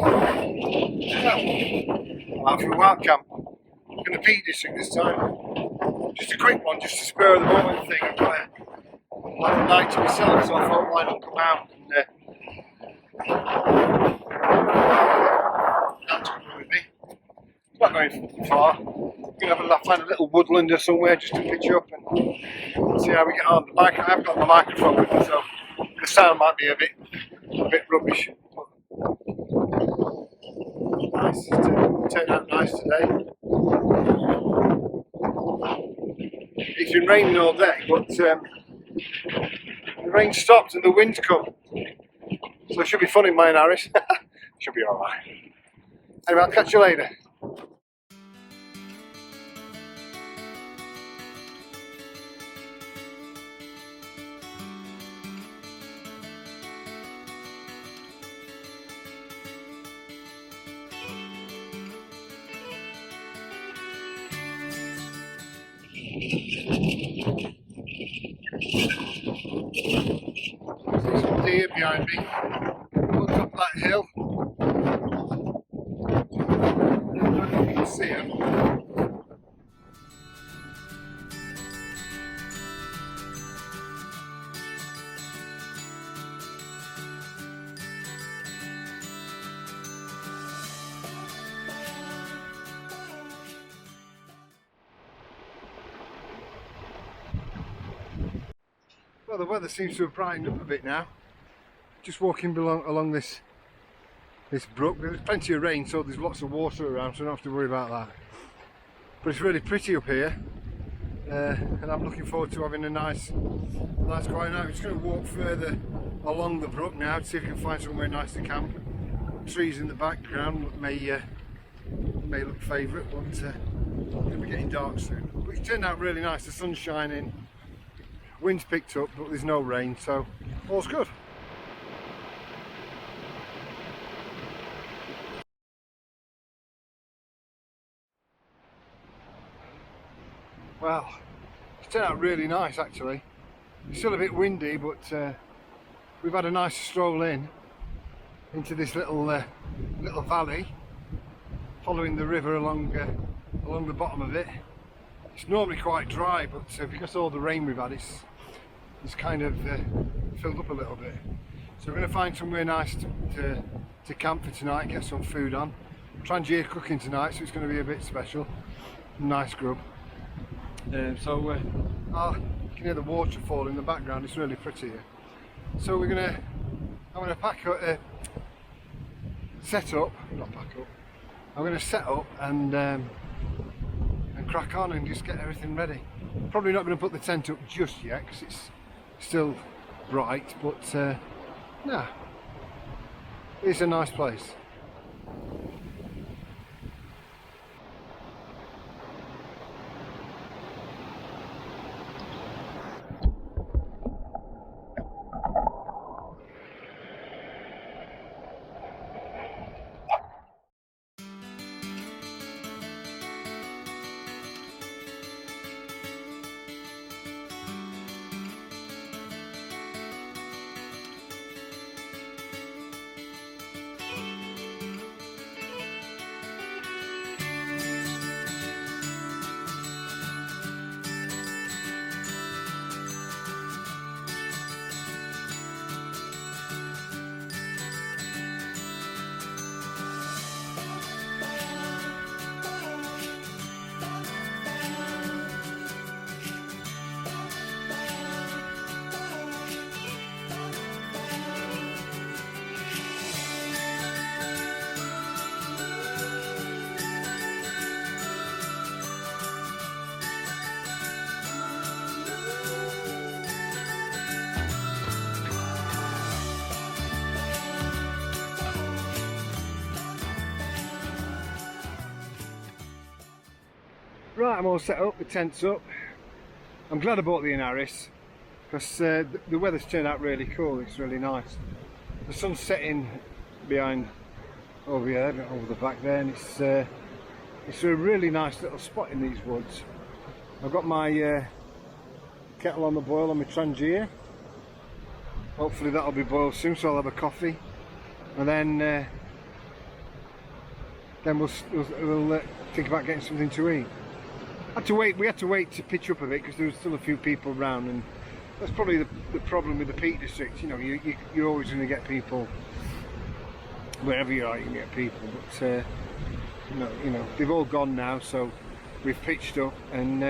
I'm out for a wild camp. I'm going to Peak District this time. Just a quick one, just a spur of the moment thing. I've got a night to myself, so I thought why not come out and with me. It's not going far. I'm going to find a little woodland or somewhere just to pitch up and see how we get on. The mic, I haven't got my microphone with me, so the sound might be a bit rubbish. Nice, it's turned out nice today. It's been raining all day, but the rain stopped and the wind's come. So it should be fun in my Anaris. Should be alright. Anyway, I'll catch you later. There's some deer behind me. Look up that hill. I don't know if you can see them. Well, the weather seems to have brightened up a bit now. Just walking along this brook. There's plenty of rain, so there's lots of water around, so I don't have to worry about that. But it's really pretty up here, and I'm looking forward to having a nice going out. I'm just going to walk further along the brook now to see if we can find somewhere nice to camp. Trees in the background may look favourite, but it'll be getting dark soon. But it's turned out really nice. The sun's shining. Wind's picked up, but there's no rain, so all's good. Well, it's turned out really nice actually. It's still a bit windy, but we've had a nice stroll into this little valley, following the river along the bottom of it. It's normally quite dry, but because of all the rain we've had, it's kind of filled up a little bit. So we're going to find somewhere nice to camp for tonight, get some food on. Trangier cooking tonight, so it's going to be a bit special. Nice grub. You can hear the waterfall in the background. It's really pretty here. So I'm going to set up and crack on and just get everything ready. Probably not going to put the tent up just yet because it's still bright, but nah, it's a nice place. Right, I'm all set up, the tent's up. I'm glad I bought the Anaris because the weather's turned out really cool. It's really nice. The sun's setting behind over here, over the back there, and it's a really nice little spot in these woods. I've got my kettle on the boil on my Trangier. Hopefully that'll be boiled soon, so I'll have a coffee, and then then we'll think about getting something to eat. We had to wait to pitch up a bit because there was still a few people around, and that's probably the problem with the Peak District. You know, you're always going to get people wherever you are. You can get people, but you know, they've all gone now, so we've pitched up and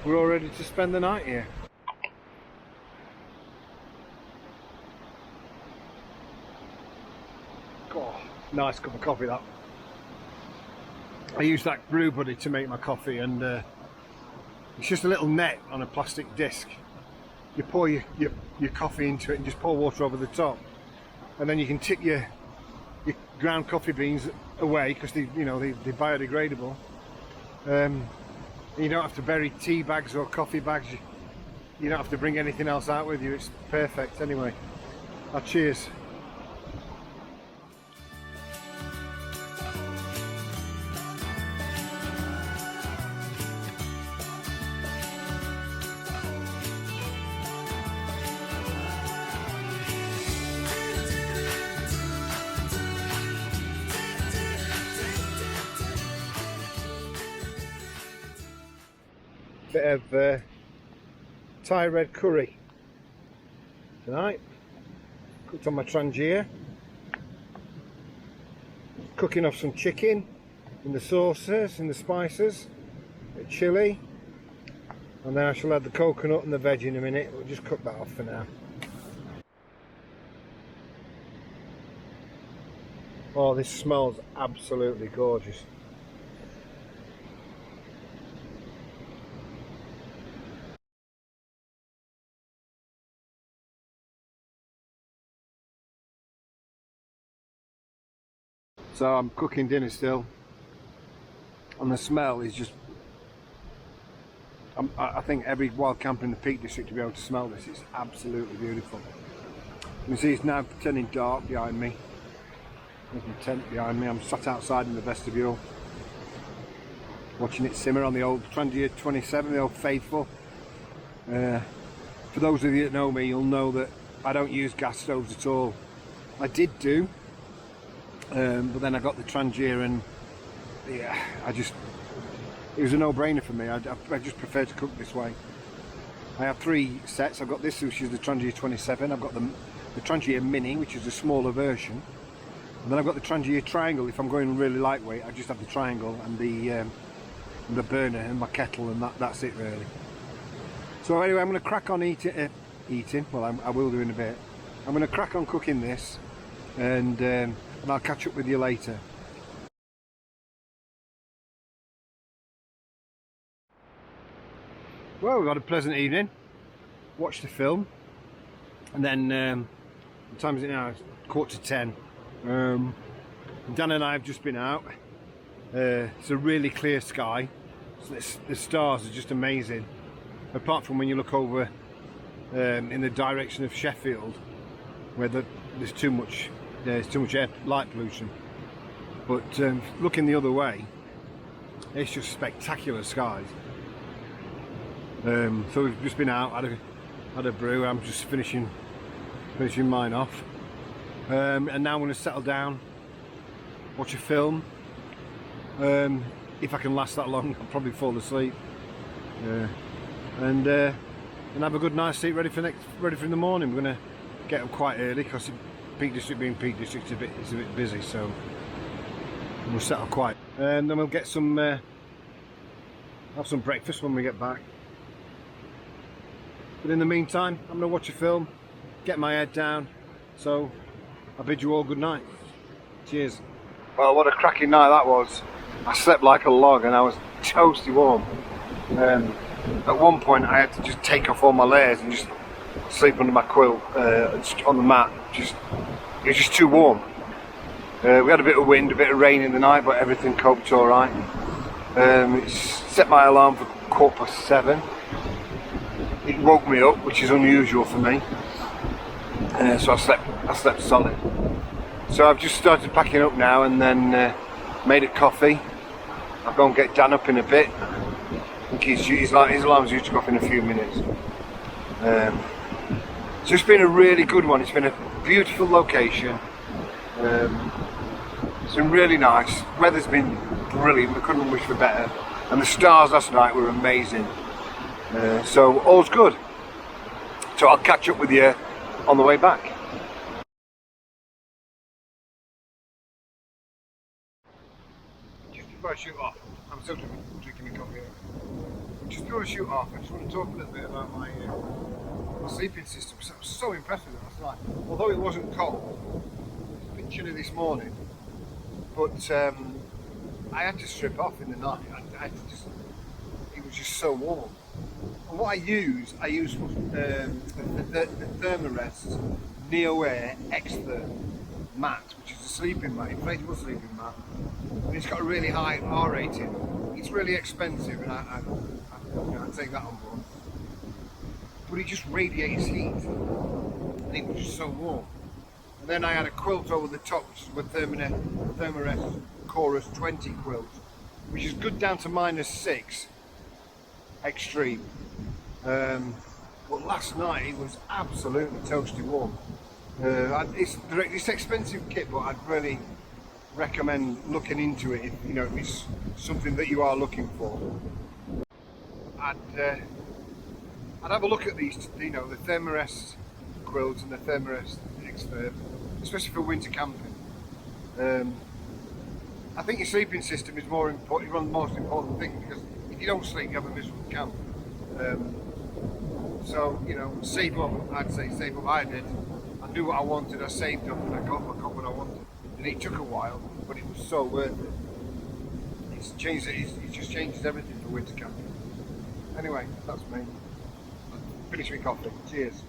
we're all ready to spend the night here. Oh, nice cup of coffee that. I use that brew buddy to make my coffee, and it's just a little net on a plastic disc. You pour your coffee into it and just pour water over the top, and then you can tip your ground coffee beans away because they're biodegradable. You don't have to bury tea bags or coffee bags. You don't have to bring anything else out with you. It's perfect anyway. Cheers. Bit of Thai red curry tonight, cooked on my Trangier, cooking off some chicken in the sauces, in the spices, a bit chilli, and then I shall add the coconut and the veg in a minute. We'll just cook that off for now. Oh, this smells absolutely gorgeous. So I'm cooking dinner still, and the smell is just, I think every wild camper in the Peak District to be able to smell this, it's absolutely beautiful. You can see it's now turning dark behind me. There's my tent behind me. I'm sat outside in the vestibule watching it simmer on the old Trangier 27, the old faithful. For those of you that know me, you'll know that I don't use gas stoves at all. I did do. But then I got the Trangier, and yeah, it was a no-brainer for me. I just prefer to cook this way. I have 3 sets. I've got this, which is the Trangier 27. I've got the Trangier Mini, which is a smaller version, and then I've got the Trangier Triangle. If I'm going really lightweight, I just have the Triangle and the burner and my kettle, and that's it really. So anyway, I'm going to crack on eating. Well, I will do in a bit. I'm going to crack on cooking this, and I'll catch up with you later. Well, we've had a pleasant evening, watched the film, and then what time is it now? It's 9:45. Dan and I have just been out. It's a really clear sky, so the stars are just amazing, apart from when you look over in the direction of Sheffield, where there's too much light pollution. But looking the other way, it's just spectacular skies. So we've just been out, had a brew. I'm just finishing mine off, and now I'm going to settle down, watch a film. If I can last that long, I'll probably fall asleep, and have a good night's sleep ready for in the morning. We're going to get up quite early because Peak District being Peak District, it's a bit busy, so we'll settle quiet, and then we'll get some have some breakfast when we get back. But in the meantime, I'm going to watch a film, get my head down, so I bid you all good night. Cheers. Well, what a cracking night that was. I slept like a log and I was toasty warm. At one point I had to just take off all my layers and just sleep under my quilt on the mat. It was just too warm. We had a bit of wind, a bit of rain in the night, but everything coped all right. Set my alarm for 7:15. It woke me up, which is unusual for me. So I slept solid. So I've just started packing up now, and then made a coffee. I'll go and get Dan up in a bit. I think his alarm's due to go off in a few minutes. So it's been a really good one. It's been a beautiful location. It's been really nice. Weather's been brilliant. We couldn't wish for better. And the stars last night were amazing. So all's good. So I'll catch up with you on the way back. Just before I shoot off, I'm still drinking my coffee. Just before I shoot off, I just want to talk a little bit about my sleeping system. So I was so impressed with it last night. Although it wasn't cold, it's been chilly this morning, but I had to strip off in the night. It was just so warm. And what I use the Thermarest Neo Air X-Therm mat, which is a sleeping mat, inflatable sleeping mat. And it's got a really high R rating. It's really expensive, and I take that on board. But it just radiates heat, and it was just so warm. And then I had a quilt over the top, which is my Thermarest Chorus 20 quilt, which is good down to -6 extreme. But last night it was absolutely toasty warm. It's expensive kit, but I'd really recommend looking into it if it's something that you are looking for. I'd have a look at these, the Thermarest quilts and the Thermarest X-Therm, especially for winter camping. I think your sleeping system is more important, one of the most important things, because if you don't sleep, you have a miserable camp. So save up. I'd say save up. I did. I knew what I wanted. I saved up, and I got what I wanted. And it took a while, but it was so worth it. It's changed. It just changes everything for winter camping. Anyway, that's me. Finish my coffee. Cheers.